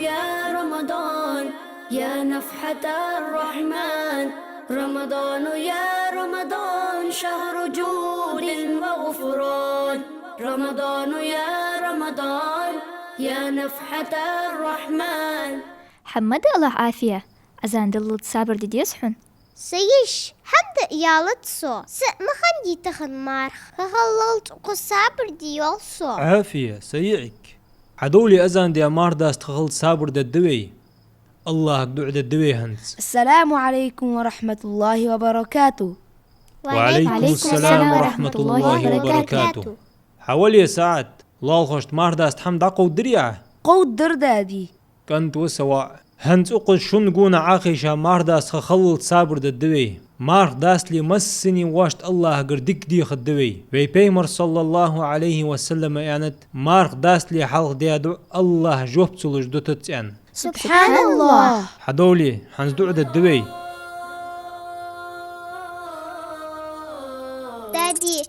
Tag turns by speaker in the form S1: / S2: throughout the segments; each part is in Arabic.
S1: يا رمضان يا نفحة الرحمن رمضان يا رمضان شهر جود وغفران رمضان يا رمضان يا نفحة الرحمن.
S2: حمد الله عافية أزان دلت صابر دي يسحن
S3: سيش حمد إيالت سو مخندي تخن مارخ خللت قصابر دي يولسو
S4: عافية سيعك عدولي أزان دي أمار داست خلط صابر دا الدوي الله دعد الدوي هنس.
S5: السلام عليكم ورحمة الله وبركاته.
S4: وعليكم السلام ورحمة الله وبركاته. حوالي ساعات الله خشت مار داست حمد عقو دريعة
S5: قود دردادي
S4: كنت وسواء هنس أقل شن قونا عاقشة مار داست خلط صابر دا الدوي مار داست لي مسني واشت الله قردك دي خدوي وي بيمر صلى الله عليه وسلم يعني مار داست لي حلق ديادو الله جوبت سلوش دوتت يعني
S5: سبحان الله.
S4: حدولي حنز دعد الدوي
S3: دادي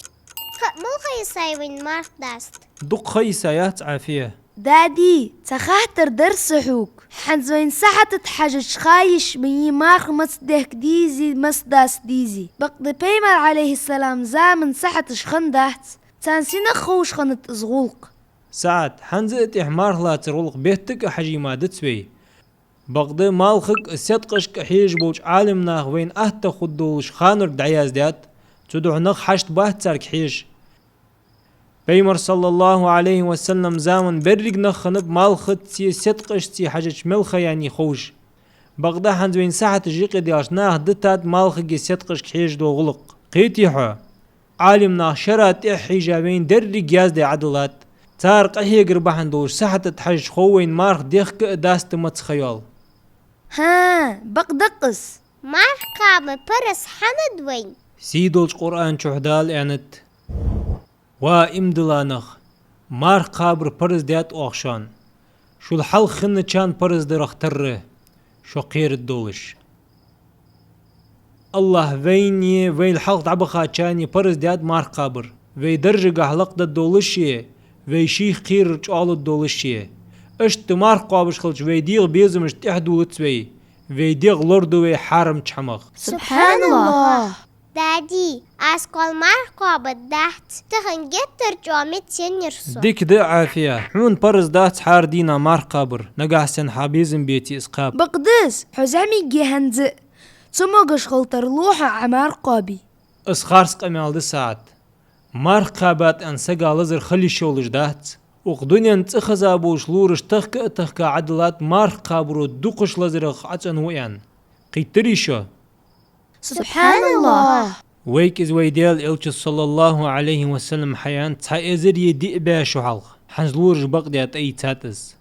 S3: مو خيسايوين مارخ داست
S4: دق خيسايات عافية
S5: دادي تخاطر درس حوك حنزوين ساحة حاجة خايش مي مارخ مصدهك ديزي مصداس ديزي بقد بيمر عليه السلام زامن ساحة شخندات تانسينا خوش خنت ازغولق
S4: ساعات حنزت إحمار لا ترولق بيتك حجي ما دتسوي بقد مالخك الصدقش كحيج بوش عالم ناخ وين أهتا خدوش خانر دعياز ديات تدوح نخ حشت باه تارك حيج بيمر صلى الله عليه وسلم زامن برق نخنب مالخت سي صدقش سي حاجة ملخ يعني خوش بقد حنزوين ساحة جيق دياش ناخ دتات مالخك صدقش كحيج دو غلق قيتيحو عالم ناخ شرات إحيجابين درق ياز دي عدلات تارق هي قربحن دوش ساحة تحج خوين مارخ ديخك داست متخيال
S5: ها بقدقس
S3: مارخ قام برس حند وين
S4: سيدولش قرآن شهدال انت وامدلانخ مارخ قابر برز ديات اوخشان شو الحل خن چان برز درختر شو قير الدولش الله ويني وين الحلق عبخا چاني برز ديات مارخ قابر وي درجة حلق دا دولشي وي شيخ قير چال الدولشي اشت مارخ قابش خلش وي ديغ بيزمش تحدولت وي ديغ لردو وي حارم چمخ
S5: سبحان الله.
S3: دادي اسكول مارخ قابت دحت تخن جتر جامت سنرسو
S4: ديك دا عافية حون برز دات حار دينا مارخ قابر نقع سن حابيزم بيتي اسقاب
S5: بقدس حزامي جهنز سموغش خلطر لوحة عمار قابي
S4: اسخارس قمال دي ساعت مارخ قابات ان سقا لزر خلي شولش دات وقدنيا انتخذا بوش لورش تخكا عدلات مارخ قابرو دوقش لزرخ عطن ويان قيتريشو
S5: سبحان الله.
S4: ويك از ويديل إلش صلى الله عليه وسلم حيان تحي ازر يدي باشو حلق حنز لورش بقديات اي تاتز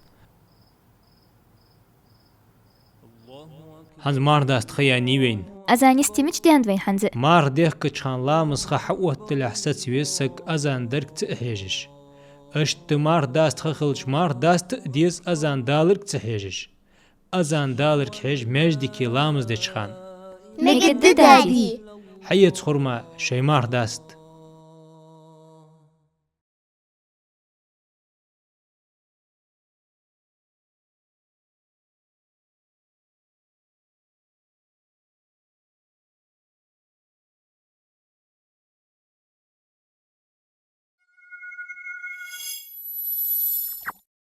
S4: حنز مار داست خياني وين
S2: أزان يستمج ديان دوين حنزة
S4: مار ديخ كچان لا مسخ حقوه تلحسات ويسك أزان درك تحيجش اشت مار داست خخلش مار داست ديز أزان دالرك تحيجش أزان دالرك حيج مجدي كي لامز دي چخان
S5: مجد دادي
S4: حيت خرما شي مار داست